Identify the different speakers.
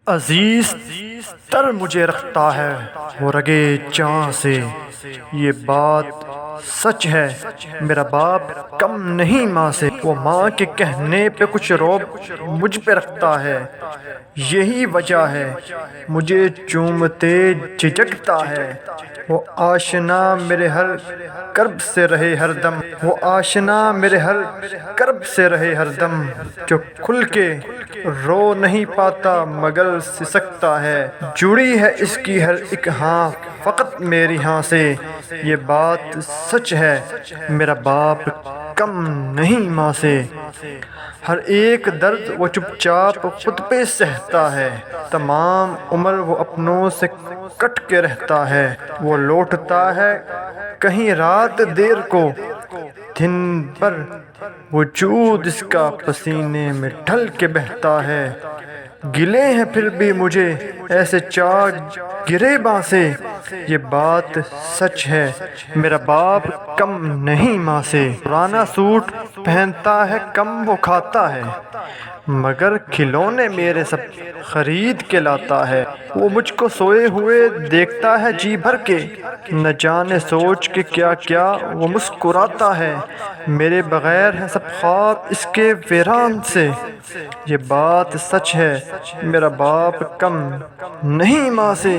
Speaker 1: عزیز تر مجھے رکھتا ہے وہ رگے جاں سے، یہ بات سچ ہے میرا باپ کم نہیں ماں سے۔ وہ ماں کے کہنے پہ کچھ روب مجھ پہ رکھتا ہے، یہی وجہ ہے مجھے چومتے جھجکتا ہے۔ وہ آشنا میرے ہر کرب سے رہے ہر دم، وہ آشنا میرے ہر کرب سے رہے ہر دم، جو کھل کے رو نہیں پاتا مگر سسکتا ہے۔ جڑی ہے اس کی ہر ایک ہاں فقط میری ہاں سے، یہ بات سچ ہے میرا باپ کم نہیں ماں سے۔ ہر ایک درد وہ چپ چاپ خود پہ سہتا ہے، تمام عمر وہ اپنوں سے کٹ کے رہتا ہے۔ وہ لوٹتا ہے کہیں رات دیر کو، دن بھر وجود اس کا پسینے میں ڈھل کے بہتا ہے۔ گلے ہیں پھر بھی مجھے ایسے چاک گریباں سے، یہ بات سچ ہے میرا باپ کم نہیں ماں سے۔ پرانا سوٹ پہنتا ہے کم وہ کھاتا ہے، مگر کھلونے میرے سب خرید کے لاتا ہے۔ وہ مجھ کو سوئے ہوئے دیکھتا ہے جی بھر کے، نہ جانے سوچ کے کیا کیا وہ مسکراتا ہے۔ میرے بغیر ہیں سب خواب اس کے ویران سے، یہ بات سچ ہے میرا باپ کم نہیں ماں سے۔